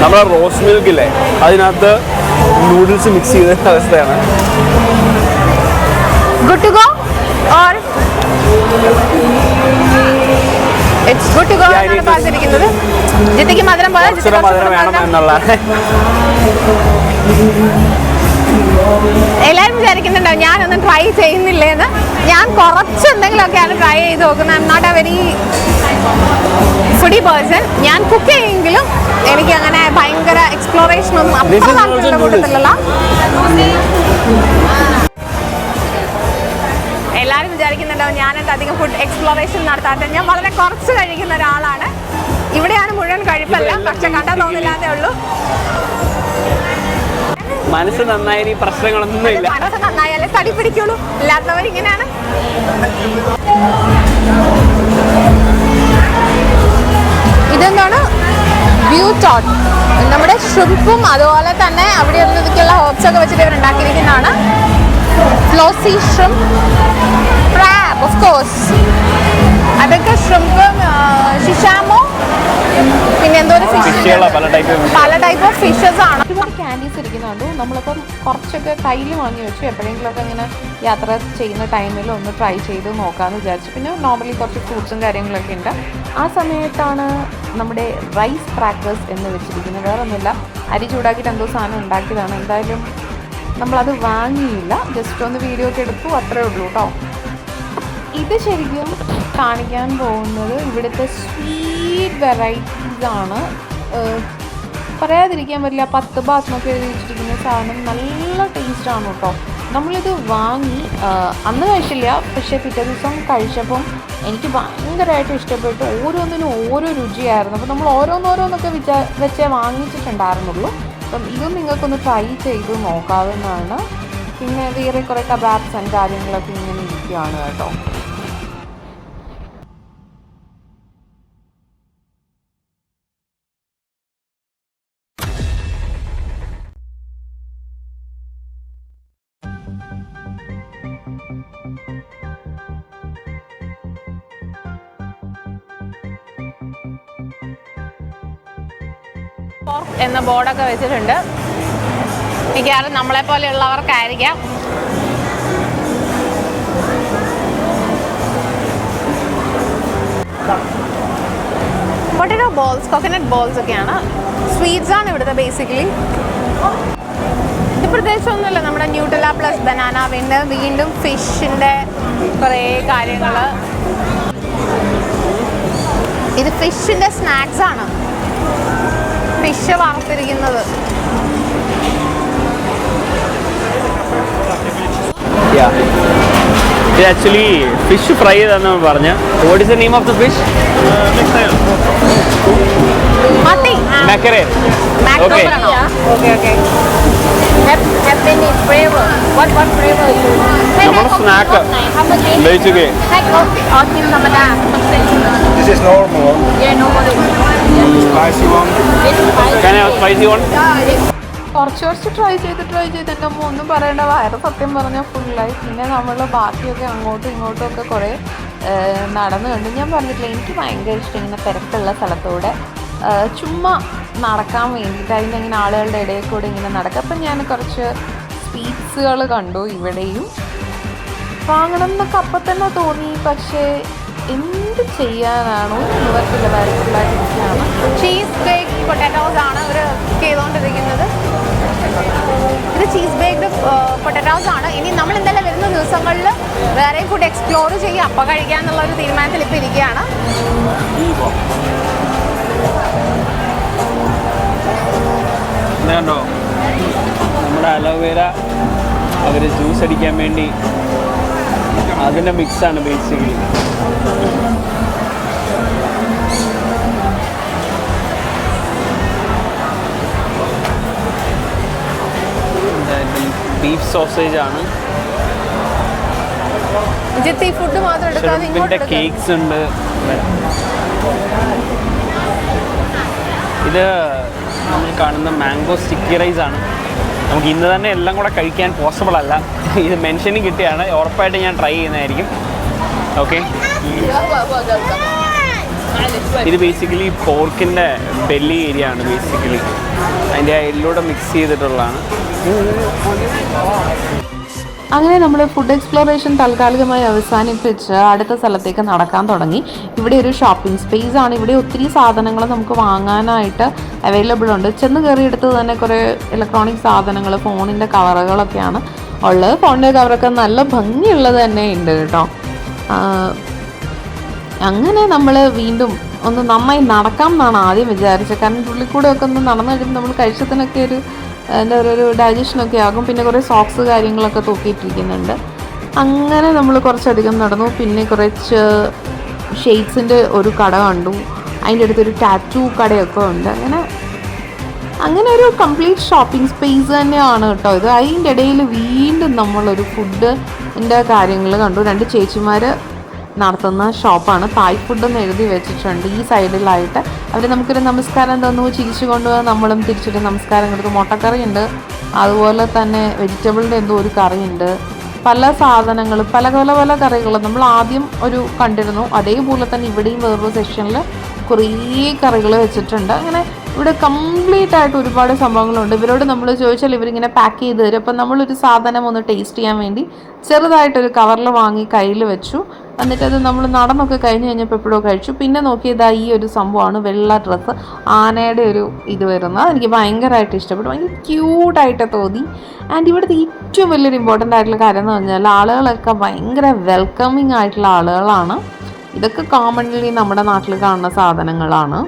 നമ്മളെ റോസ് മിൽക്ക് ഇല്ലേ, അതിനകത്ത് നൂഡിൽസ് മിക്സ് ചെയ്ത അവസ്ഥയാണ്. Good to go or it's good to go എന്നാണ് പറഞ്ഞിരിക്കുന്നത്. ജിത്തിക്ക് മധുരം പോലെ മധുരം വേണം എന്നുള്ള. എല്ലാവരും വിചാരിക്കുന്നുണ്ടാവും ഞാനൊന്നും ട്രൈ ചെയ്യുന്നില്ലേന്ന്. ഞാൻ കുറച്ച് എന്തെങ്കിലുമൊക്കെയാണ് ട്രൈ ചെയ്ത് നോക്കുന്നത്. I am not a very foodie person. ഞാൻ കുക്ക് ചെയ്യെങ്കിലും എനിക്ക് അങ്ങനെ ഭയങ്കര എക്സ്പ്ലോറേഷൻ ഒന്നും അത്ര താല്പര്യമുള്ള കൂട്ടത്തിലല്ല. എല്ലാവരും വിചാരിക്കുന്നുണ്ടാവും ഞാനായിട്ട് അധികം ഫുഡ് എക്സ്പ്ലോറേഷൻ നടത്താത്ത. ഞാൻ വളരെ കുറച്ച് കഴിക്കുന്ന ഒരാളാണ്. ഇവിടെയാണ് മുഴുവൻ കഴിപ്പല്ല, പക്ഷെ കണ്ടാൽ തോന്നില്ലാത്തേ ഉള്ളൂ. മനസ്സ് നന്നായി പ്രശ്നങ്ങളൊന്നുമില്ല. മനസ്സ് നന്നായാലേ തടി പിടിക്കുള്ളൂ, ഇല്ലാത്തവർ ഇങ്ങനെയാണ്. ഇതെന്താണ് വ്യൂ ടോട്ട്. നമ്മുടെ ഷ്രിമ്പും അതുപോലെ തന്നെ അവിടെ ഇതൊക്കെയുള്ള ഹോപ്സ് ഒക്കെ വെച്ചിട്ട് ഇവർ ഉണ്ടാക്കിയിരിക്കുന്നതാണ്. ഫ്ലോസി ഷ്രിമ്പ്, ക്രാബ് ഓഫ് കോഴ്സ്, അതൊക്കെ ഷ്രിമ്പും ഷിഷാമോ, പിന്നെ എന്തോ ഒരു പല ടൈപ്പ് ഓഫ് ഫിഷസ് ആണ്. ഒരുപാട് ക്യാൻഡീസ് ഇരിക്കുന്നുണ്ട്. നമ്മളിപ്പം കുറച്ചൊക്കെ കയ്യിൽ വാങ്ങി വെച്ചു, എപ്പോഴെങ്കിലുമൊക്കെ ഇങ്ങനെ യാത്ര ചെയ്യുന്ന ടൈമിൽ ഒന്ന് ട്രൈ ചെയ്ത് നോക്കാമെന്ന് വിചാരിച്ചു. പിന്നെ നോർമലി കുറച്ച് ഫ്രൂട്ട്സും കാര്യങ്ങളൊക്കെ ഉണ്ട്. ആ സമയത്താണ് നമ്മുടെ റൈസ് ക്രാക്കേഴ്സ് എന്ന് വെച്ചിരിക്കുന്നത്. വേറെ ഒന്നുമില്ല, അരി ചൂടാക്കിയിട്ട് എന്തോ സാധനം ഉണ്ടാക്കിയതാണ്. എന്തായാലും നമ്മളത് വാങ്ങിയില്ല, ജസ്റ്റ് ഒന്ന് വീഡിയോ ഒക്കെ എടുത്തു, അത്രേ ഉള്ളൂ കേട്ടോ. ഇത് ശരിക്കും കാണിക്കാൻ പോകുന്നത് ഇവിടുത്തെ സ്വീറ്റ് വെറൈറ്റീസ് ആണ്. പറയാതിരിക്കാൻ പറ്റില്ല, 10 ബാത്ത് എന്നൊക്കെ എഴുതി വെച്ചിരിക്കുന്ന സാധനം നല്ല ടേസ്റ്റാണ് കേട്ടോ. നമ്മളിത് വാങ്ങി അന്ന് കഴിച്ചില്ല, പക്ഷേ പിറ്റേ ദിവസം കഴിച്ചപ്പം എനിക്ക് ഭയങ്കരമായിട്ട് ഇഷ്ടപ്പെട്ടു. ഓരോന്നിനും ഓരോ രുചിയായിരുന്നു. അപ്പോൾ നമ്മൾ ഓരോന്നൊക്കെ വെച്ചേ വാങ്ങിച്ചിട്ടുണ്ടായിരുന്നുള്ളൂ. അപ്പം ഇതും നിങ്ങൾക്കൊന്ന് ട്രൈ ചെയ്ത് നോക്കാവുന്നതാണ്. പിന്നെ വേറെ കുറേ കബാബ്സ് ആൻഡ് കാര്യങ്ങളൊക്കെ ഇങ്ങനെ ഇരിക്കുകയാണ് കേട്ടോ. എന്ന ബോർഡൊക്കെ വെച്ചിട്ടുണ്ട്. മിക്കവാറും നമ്മളെ പോലെയുള്ളവർക്കായിരിക്കാം. പൊട്ടറ്റോ ബോൾസ്, കോക്കനട്ട് ബോൾസ് ഒക്കെയാണ്. സ്വീറ്റ്സ് ആണ് ഇവിടുത്തെ ബേസിക്കലി. ഇത് പ്രത്യേകിച്ചൊന്നുമില്ല, നമ്മുടെ ന്യൂട്ടെല്ല പ്ലസ് ബനാന, പിന്നെ വീണ്ടും ഫിഷിൻ്റെ കുറേ കാര്യങ്ങൾ. ഇത് ഫിഷിൻ്റെ സ്നാക്സ് ആണ്, ഫിഷ് വറുത്തിരിക്കുന്നത്. ഇത് ആക്ച്വലി ഫിഷ് ഫ്രൈ ചെയ്താന്ന് പറഞ്ഞ. What is the name of the fish? മത്തി, മാക്കറേൽ. Okay okay. നമ്മുടെ snack basically. This is normal. Yeah, normal. Spicy one. Can I have spicy one? കുറച്ച് ട്രൈ ചെയ്ത് എൻ്റെ അമ്മ ഒന്നും പറയേണ്ട, വയറ് സത്യം പറഞ്ഞാൽ ഫുള്ളായി. പിന്നെ നമ്മൾ ബാക്കിയൊക്കെ അങ്ങോട്ടും ഇങ്ങോട്ടും ഒക്കെ കുറേ നടന്നു കണ്ടു. ഞാൻ പറഞ്ഞിട്ടില്ല, എനിക്ക് ഭയങ്കര ഇഷ്ടം ഇങ്ങനെ തിരക്കുള്ള സ്ഥലത്തൂടെ ചുമ്മാ നടക്കാൻ വേണ്ടിയിട്ട്, അതിൻ്റെ ഇങ്ങനെ ആളുകളുടെ ഇടയിൽ കൂടെ ഇങ്ങനെ നടക്കുക. അപ്പം ഞാൻ കുറച്ച് സ്വീറ്റ്സുകൾ കണ്ടു ഇവിടെയും. വാങ്ങണം എന്നൊക്കെ അപ്പം തന്നെ തോന്നി, പക്ഷേ എന്ത് ചെയ്യാനാണോ നിവർത്തില്ല, വരത്തില്ലാതിരിക്കുകയാണ്. ചീസ് ബേക്ക്ഡ് പൊട്ടാറ്റോസ് ആണ് ഇവർ ചെയ്തുകൊണ്ടിരിക്കുന്നത്. ഇത് ചീസ് ബേക്ക്ഡ് പൊട്ടാറ്റോസ് ആണ്. ഇനി നമ്മൾ എന്തായാലും വരുന്ന ദിവസങ്ങളിൽ വേറെ ഫുഡ് എക്സ്പ്ലോർ ചെയ്യുക, അപ്പം കഴിക്കാമെന്നുള്ളൊരു തീരുമാനത്തിൽ ഇപ്പോൾ ഇരിക്കുകയാണ്. കണ്ടോ, നമ്മുടെ അലോവേര അവർ ജ്യൂസ് അടിക്കാൻ വേണ്ടി അതിൻ്റെ മിക്സാണ് ബേസിക്കലി. ബീഫ് സോസേജ് ആണ്. ഫുഡ് മാത്രം ഷെറിപ്പിൻ്റെ കേക്ക്സ് ഉണ്ട്. ഇത് നമ്മൾ കാണുന്ന മാംഗോ സ്റ്റിക്കി റൈസ് ആണ്. നമുക്ക് ഇന്ന് തന്നെ എല്ലാം കൂടെ കഴിക്കാൻ പോസിബിൾ അല്ല, ഇത് മെൻഷനിങ് കിട്ടിയാണ്. ഉറപ്പായിട്ട് ഞാൻ ട്രൈ ചെയ്യുന്നതായിരിക്കും. ഓക്കെ, ഇത് ബേസിക്കലി പോർക്കിൻ്റെ ബെല്ലി ഏരിയ ആണ്. ബേസിക്കലി അതിൻ്റെ എല്ലോടെ മിക്സ് ചെയ്തിട്ടുള്ളതാണ്. അങ്ങനെ നമ്മൾ ഫുഡ് എക്സ്പ്ലോറേഷൻ താൽക്കാലികമായി അവസാനിപ്പിച്ച് അടുത്ത സ്ഥലത്തേക്ക് നടക്കാൻ തുടങ്ങി. ഇവിടെ ഒരു ഷോപ്പിംഗ് സ്പേസ് ആണ്. ഇവിടെ ഒത്തിരി സാധനങ്ങൾ നമുക്ക് വാങ്ങാനായിട്ട് അവൈലബിൾ ഉണ്ട്. ചെന്ന് കയറിയെടുത്ത് തന്നെ കുറേ ഇലക്ട്രോണിക് സാധനങ്ങൾ, ഫോണിൻ്റെ കവറുകളൊക്കെയാണ് ഉള്ളത്. ഫോണിൻ്റെ കവറൊക്കെ നല്ല ഭംഗിയുള്ളത് തന്നെ ഉണ്ട് കേട്ടോ. അങ്ങനെ നമ്മൾ വീണ്ടും ഒന്ന് നന്നായി നടക്കാം എന്നാണ് ആദ്യം വിചാരിച്ചത്. കാരണം ഉള്ളിൽ ഒക്കെ ഒന്ന് നടന്നു കഴിയുമ്പോൾ നമ്മൾ കഴിച്ചതിനൊക്കെ ഒരു എന്താ പറയുക, ഒരു ഡൈജഷനൊക്കെ ആകും. പിന്നെ കുറേ സോക്സ് കാര്യങ്ങളൊക്കെ തൂക്കിയിട്ടിരിക്കുന്നുണ്ട്. അങ്ങനെ നമ്മൾ കുറച്ചധികം നടന്നു. പിന്നെ കുറച്ച് ഷെയ്ഡ്സിൻ്റെ ഒരു കട കണ്ടു. അതിൻ്റെ അടുത്തൊരു ടാറ്റു കടയൊക്കെ ഉണ്ട്. അങ്ങനെ ഒരു കംപ്ലീറ്റ് ഷോപ്പിംഗ് സ്പേസ് തന്നെയാണ് കേട്ടോ ഇത്. അതിൻ്റെ ഇടയിൽ വീണ്ടും നമ്മളൊരു ഫുഡിൻ്റെ കാര്യങ്ങൾ കണ്ടു. 2 ചേച്ചിമാർ നടത്തുന്ന ഷോപ്പാണ്. തായ് ഫുഡ് എന്ന് എഴുതി വെച്ചിട്ടുണ്ട് ഈ സൈഡിലായിട്ട്. അവർ നമുക്കൊരു നമസ്കാരം തന്നു, ചിരിച്ചു കൊണ്ടുപോകാൻ നമ്മളും തിരിച്ചിട്ട് നമസ്കാരം കൊടുത്തു. മുട്ടക്കറി ഉണ്ട്, അതുപോലെ തന്നെ വെജിറ്റബിളിൻ്റെ എന്തോ ഒരു കറിയുണ്ട്, പല സാധനങ്ങളും പല കറികളും നമ്മൾ ആദ്യം ഒരു കണ്ടിരുന്നു. അതേപോലെ തന്നെ ഇവിടെയും വേറൊരു സെക്ഷനിൽ കുറേ കറികൾ വെച്ചിട്ടുണ്ട്. അങ്ങനെ ഇവിടെ കംപ്ലീറ്റ് ആയിട്ട് ഒരുപാട് സംഭവങ്ങളുണ്ട്. ഇവരോട് നമ്മൾ ചോദിച്ചാൽ ഇവരിങ്ങനെ പാക്ക് ചെയ്ത് തരും. അപ്പം നമ്മളൊരു സാധനം ഒന്ന് ടേസ്റ്റ് ചെയ്യാൻ വേണ്ടി ചെറുതായിട്ടൊരു കവറിൽ വാങ്ങി കയ്യിൽ വെച്ചു. എന്നിട്ടത് നമ്മൾ നടന്നൊക്കെ കഴിഞ്ഞപ്പോൾ എപ്പോഴോ കഴിച്ചു. പിന്നെ നോക്കിയതാ ഈ ഒരു സംഭവമാണ്, വെള്ള ഡ്രസ്സ്, ആനയുടെ ഒരു ഇത് വരുന്നത്. എനിക്ക് ഭയങ്കരമായിട്ട് ഇഷ്ടപ്പെട്ടു, ഭയങ്കര ക്യൂട്ടായിട്ട് തോന്നി. ആൻഡ് ഇവിടുത്തെ ഏറ്റവും വലിയൊരു ഇമ്പോർട്ടൻ്റ് ആയിട്ടുള്ള കാര്യം എന്ന് പറഞ്ഞാൽ ആളുകളൊക്കെ ഭയങ്കര വെൽക്കമിങ് ആയിട്ടുള്ള ആളുകളാണ്. ഇതൊക്കെ കോമൺലി നമ്മുടെ നാട്ടിൽ കാണുന്ന സാധനങ്ങളാണ്.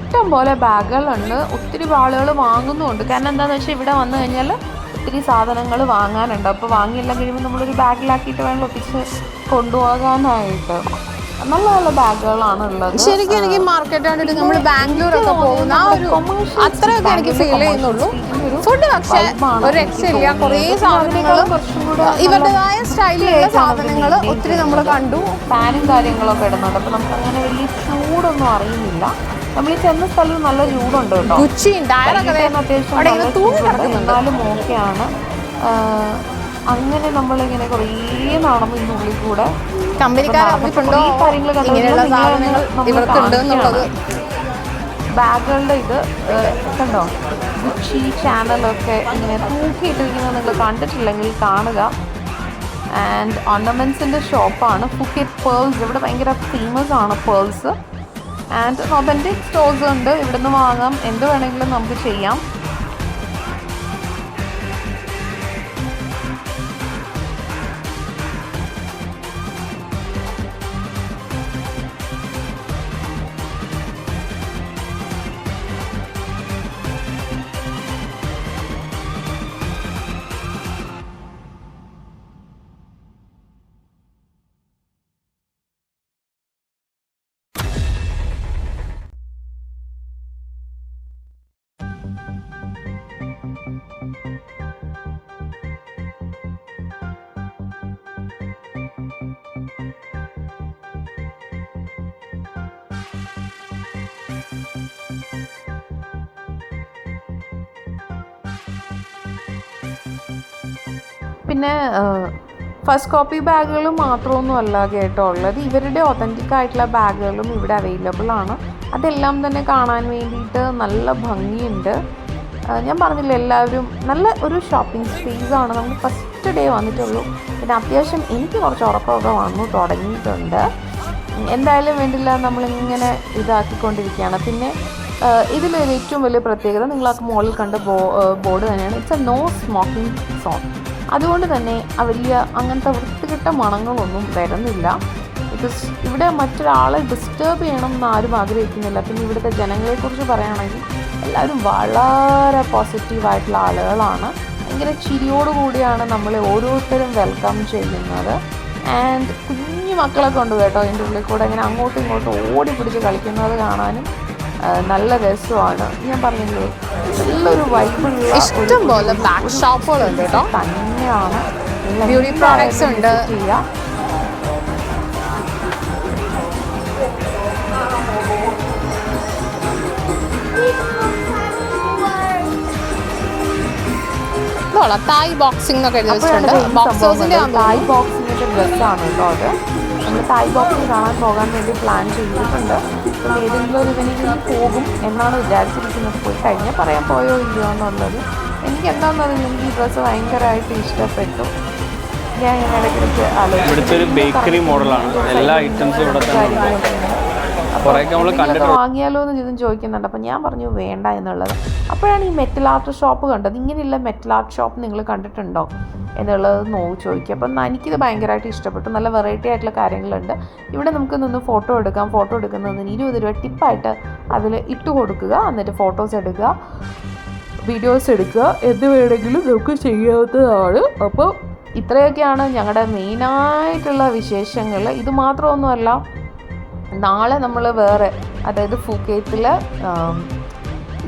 ഇഷ്ടം പോലെ ബാഗുകളുണ്ട്. ഒത്തിരി ആളുകൾ വാങ്ങുന്നുമുണ്ട്. കാരണം എന്താണെന്ന് വെച്ചാൽ ഇവിടെ വന്നു കഴിഞ്ഞാൽ ഒത്തിരി സാധനങ്ങൾ വാങ്ങാനുണ്ട്. അപ്പോൾ വാങ്ങിയെല്ലാം കഴിയുമ്പോൾ നമ്മളൊരു ബാഗിലാക്കിയിട്ട് വേണം ഒപ്പിച്ച് കൊണ്ടുപോകാനായിട്ട്. നല്ല നല്ല ബാഗുകളാണ് ഉള്ളത്. ശരിക്കും എനിക്ക് മാർക്കറ്റ് കണ്ടിട്ട് നമ്മൾ ബാംഗ്ലൂരൊക്കെ പോകുന്ന ആ ഒരു അത്രയൊക്കെ എനിക്ക് ഫീൽ ചെയ്യുന്നുള്ളൂ. ഫുഡ് പക്ഷേ ഒരു രക്ഷയില്ല. കുറേ സാധനങ്ങൾ ഇവരുടേതായ സ്റ്റൈലിലുള്ള സാധനങ്ങൾ ഒത്തിരി നമ്മൾ കണ്ടു. ഫാനും കാര്യങ്ങളൊക്കെ ഇടുന്നുണ്ട്. അപ്പോൾ നമുക്ക് അങ്ങനെ വലിയ ചൂടൊന്നും അറിയുന്നില്ല. നമ്മൾ ഈ ചെന്ന സ്ഥലത്ത് നല്ല ചൂടുണ്ട് കേട്ടോ. എന്നാലും ഓക്കെയാണ്. അങ്ങനെ നമ്മളിങ്ങനെ കുറേ നടന്നു ഇതിനുള്ളിൽ കൂടെ. ബാഗുകളുടെ ഇത് കണ്ടോ, ഗുച്ചി ചാനലൊക്കെ ഇങ്ങനെ തൂക്കിയിട്ടിരിക്കുന്നത് നിങ്ങൾ കണ്ടിട്ടില്ലെങ്കിൽ കാണുക. ആൻഡ് ഓർണമെൻറ്റ്സിൻ്റെ ഷോപ്പാണ്. ഫുക്കറ്റ് പേൾസ് ഇവിടെ ഭയങ്കര ഫേമസ് ആണ് പേൾസ്. ആൻഡ് ഒതൻറ്റിക് സ്റ്റോഴ്സ് ഉണ്ട്, ഇവിടുന്ന് വാങ്ങാം, എന്ത് വേണമെങ്കിലും നമുക്ക് ചെയ്യാം. പിന്നെ ഫസ്റ്റ് കോപ്പി ബാഗുകൾ മാത്രമൊന്നും അല്ല കേട്ടോ ഉള്ളത്, ഇവരുടെ ഒതൻറ്റിക് ആയിട്ടുള്ള ബാഗുകളും ഇവിടെ അവൈലബിൾ ആണ്. അതെല്ലാം തന്നെ കാണാൻ വേണ്ടിയിട്ട് നല്ല ഭംഗിയുണ്ട്. ഞാൻ പറഞ്ഞില്ല, എല്ലാവരും നല്ല ഒരു ഷോപ്പിംഗ് സ്പേസാണ്. നമ്മൾ ഫസ്റ്റ് ഡേ വന്നിട്ടുള്ളൂ. പിന്നെ അത്യാവശ്യം എനിക്ക് കുറച്ച് ഉറക്കമൊക്കെ വന്നു തുടങ്ങിയിട്ടുണ്ട്. എന്തായാലും വേണ്ടില്ല, നമ്മളിങ്ങനെ ഇതാക്കിക്കൊണ്ടിരിക്കുകയാണ്. പിന്നെ ഇതിലൊരു ഏറ്റവും വലിയ പ്രത്യേകത നിങ്ങൾ ആ മോളിൽ കണ്ട ബോർഡ് തന്നെയാണ്. It's a no smoking zone. അതുകൊണ്ട് തന്നെ വലിയ അങ്ങനത്തെ വൃത്തികെട്ട മണങ്ങളൊന്നും വരുന്നില്ല. ബിക്കോസ് ഇവിടെ മറ്റൊരാളെ ഡിസ്റ്റർബ് ചെയ്യണം എന്ന് ആരും ആഗ്രഹിക്കുന്നില്ല. പിന്നെ ഇവിടുത്തെ ജനങ്ങളെക്കുറിച്ച് പറയുകയാണെങ്കിൽ എല്ലാവരും വളരെ പോസിറ്റീവായിട്ടുള്ള ആളുകളാണ്. ഭയങ്കര ചിരിയോടുകൂടിയാണ് നമ്മളെ ഓരോരുത്തരും വെൽക്കം ചെയ്യുന്നത്. ആൻഡ് കുഞ്ഞു മക്കളൊക്കെ ഉണ്ട് കേട്ടോ അതിൻ്റെ ഉള്ളിൽ കൂടെ ഇങ്ങനെ അങ്ങോട്ടും ഇങ്ങോട്ടും ഓടി പിടിച്ച് കളിക്കുന്നത് കാണാനും നല്ല രസമാണ്. ഞാൻ പറഞ്ഞില്ലേ, നല്ലൊരു വൈബുള്ള ഇഷ്ടം പോലെ ബാക്ക് ഷോപ്പുകളുണ്ട് കേട്ടോ. തന്നെയാണ്. ബ്യൂട്ടി പ്രോഡക്ട്സ് ഉണ്ട്. തായ് ബോക്സിംഗ് എന്നൊക്കെ എഴുതി വെച്ചിട്ടുണ്ട്. തായ് ബോക്സിങ്ങിൻ്റെ ഡ്രസ്സാണ് കേട്ടോ അത്. നമ്മൾ തായ് ബോക്സിങ് കാണാൻ പോകാൻ വേണ്ടി പ്ലാൻ ചെയ്തിട്ടുണ്ട്. അപ്പം ഏതെങ്കിലും ഒരു ഇവനിങ്ങിൽ പോകും എന്നാണ് വിചാരിച്ചിരിക്കുന്നത്. പോയി കഴിഞ്ഞാൽ പറയാൻ പോയോ ഇല്ലയോ എന്നുള്ളത്. എനിക്ക് എന്താണെന്നറിയില്ല, എനിക്ക് ഈ ഡ്രസ്സ് ഭയങ്കരമായിട്ട് ഇഷ്ടപ്പെട്ടു. ഞാൻ ഇങ്ങനെ ഇടയ്ക്കിടയ്ക്ക് ഇവിടുത്തെ ഒരു ബേക്കറി മോഡലാണ്. എല്ലാ ഐറ്റംസും ഇവിടെ തന്നെ ഉണ്ട്. കുറേയൊക്കെ നമ്മൾ കണ്ടിട്ടുണ്ട്. വാങ്ങിയാലോ എന്ന് ഇതും ചോദിക്കുന്നുണ്ട്. അപ്പം ഞാൻ പറഞ്ഞു വേണ്ട എന്നുള്ളത്. അപ്പോഴാണ് ഈ മെറ്റൽ ആർട്ട് ഷോപ്പ് കണ്ടത്. ഇങ്ങനെയുള്ള മെറ്റൽ ആർട്ട് ഷോപ്പ് നിങ്ങൾ കണ്ടിട്ടുണ്ടോ എന്നുള്ളത് ചോദിക്കുക. അപ്പം എനിക്കിത് ഭയങ്കരമായിട്ട് ഇഷ്ടപ്പെട്ടു. നല്ല വെറൈറ്റി ആയിട്ടുള്ള കാര്യങ്ങളുണ്ട്. ഇവിടെ നമുക്ക് നിന്ന് ഫോട്ടോ എടുക്കാം. ഫോട്ടോ എടുക്കുന്നതിന് 20 രൂപ ടിപ്പായിട്ട് അതിൽ ഇട്ട് കൊടുക്കുക. എന്നിട്ട് ഫോട്ടോസ് എടുക്കുക, വീഡിയോസ് എടുക്കുക, എന്ത് വേണമെങ്കിലും നമുക്ക് ചെയ്യാവുന്നതാണ്. അപ്പോൾ ഇത്രയൊക്കെയാണ് ഞങ്ങളുടെ മെയിനായിട്ടുള്ള വിശേഷങ്ങൾ. ഇത് മാത്രമൊന്നുമല്ല, നാളെ നമ്മൾ വേറെ, അതായത് ഫൂക്കേത്തിൽ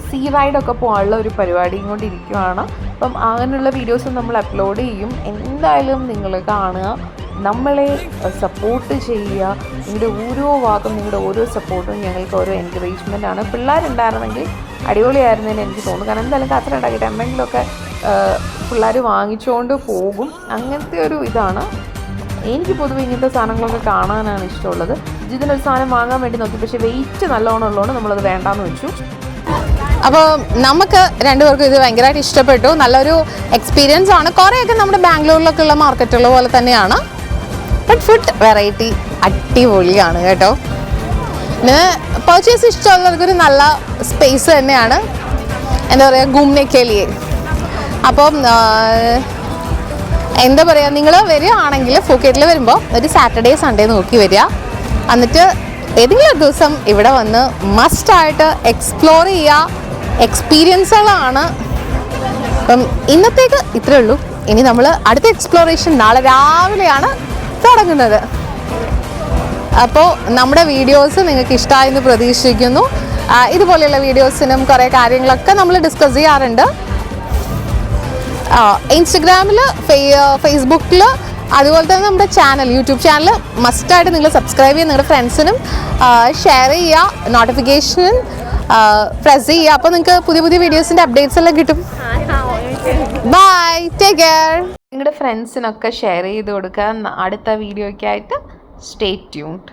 സീ റൈഡൊക്കെ പോകാനുള്ള ഒരു പരിപാടിയും കൊണ്ടിരിക്കുകയാണ്. അപ്പം അങ്ങനെയുള്ള വീഡിയോസ് നമ്മൾ അപ്ലോഡ് ചെയ്യും. എന്തായാലും നിങ്ങൾ കാണുക, നമ്മളെ സപ്പോർട്ട് ചെയ്യുക. നിങ്ങളുടെ ഓരോ വാക്കും, നിങ്ങളുടെ ഓരോ സപ്പോർട്ടും ഞങ്ങൾക്ക് ഓരോ എൻകറേജ്മെൻ്റ് ആണ്. പിള്ളേരുണ്ടായിരുന്നെങ്കിൽ അടിപൊളിയായിരുന്നതിന് എനിക്ക് തോന്നുന്നു. കാരണം എന്തായാലും കച്ചറ ഉണ്ടാക്കിയിട്ട് എന്തെങ്കിലുമൊക്കെ പിള്ളേർ വാങ്ങിച്ചുകൊണ്ട് പോകും. അങ്ങനത്തെ ഒരു ഇതാണ്. എനിക്ക് പൊതുവെ ഇങ്ങനത്തെ സാധനങ്ങളൊക്കെ കാണാനാണ് ഇഷ്ടമുള്ളത്. ഇതിനൊരു സാധനം വാങ്ങാൻ വേണ്ടി നോക്കി, പക്ഷേ വെയിറ്റ് നല്ലോണം ഉള്ളതുകൊണ്ട് നമ്മളത് വേണ്ടാന്ന് വെച്ചു. അപ്പോൾ നമുക്ക് രണ്ടുപേർക്കും ഇത് ഭയങ്കരമായിട്ട് ഇഷ്ടപ്പെട്ടു. നല്ലൊരു എക്സ്പീരിയൻസ് ആണ്. കുറേയൊക്കെ നമ്മുടെ ബാംഗ്ലൂരിലൊക്കെ ഉള്ള മാർക്കറ്റുകൾ പോലെ തന്നെയാണ്. ബട്ട് ഫുഡ് വെറൈറ്റി അടിപൊളിയാണ് കേട്ടോ. പിന്നെ പർച്ചേസ് ഇഷ്ടമുള്ളവർക്കൊരു നല്ല സ്പേസ് തന്നെയാണ്. എന്താ പറയുക, ഗുംനെക്കേലിയെ. അപ്പം എന്താ പറയുക, നിങ്ങൾ വരികയാണെങ്കിൽ ഫൂക്കേറ്റിൽ വരുമ്പോൾ ഒരു സാറ്റർഡേ സൺഡേ നോക്കി വരിക. എന്നിട്ട് ഏതെങ്കിലും ഒരു ദിവസം ഇവിടെ വന്ന് മസ്റ്റായിട്ട് എക്സ്പ്ലോർ ചെയ്യുക. എക്സ്പീരിയൻസുകളാണ്. അപ്പം ഇന്നത്തേക്ക് ഇത്രയേ ഉള്ളൂ. ഇനി നമ്മൾ അടുത്ത എക്സ്പ്ലോറേഷൻ നാളെ രാവിലെയാണ് തുടങ്ങുന്നത്. അപ്പോൾ നമ്മുടെ വീഡിയോസ് നിങ്ങൾക്ക് ഇഷ്ടമായെന്ന് പ്രതീക്ഷിക്കുന്നു. ഇതുപോലെയുള്ള വീഡിയോസിനും കുറേ കാര്യങ്ങളൊക്കെ നമ്മൾ ഡിസ്കസ് ചെയ്യാറുണ്ട്. ഇൻസ്റ്റഗ്രാമിൽ, ഫേസ്ബുക്കിൽ, അതുപോലെ തന്നെ നമ്മുടെ ചാനൽ, യൂട്യൂബ് ചാനൽ മസ്റ്റായിട്ട് നിങ്ങൾ സബ്സ്ക്രൈബ് ചെയ്യുക. നിങ്ങളുടെ ഫ്രണ്ട്സിനും ഷെയർ ചെയ്യുക. നോട്ടിഫിക്കേഷൻ പ്രസ് ചെയ്യുക. അപ്പോൾ നിങ്ങൾക്ക് പുതിയ പുതിയ വീഡിയോസിൻ്റെ അപ്ഡേറ്റ്സ് എല്ലാം കിട്ടും. Bye, take care. നിങ്ങളുടെ ഫ്രണ്ട്സിനൊക്കെ ഷെയർ ചെയ്ത് കൊടുക്കുക. അടുത്ത വീഡിയോയ്ക്കായിട്ട് സ്റ്റേ ട്യൂൺഡ്.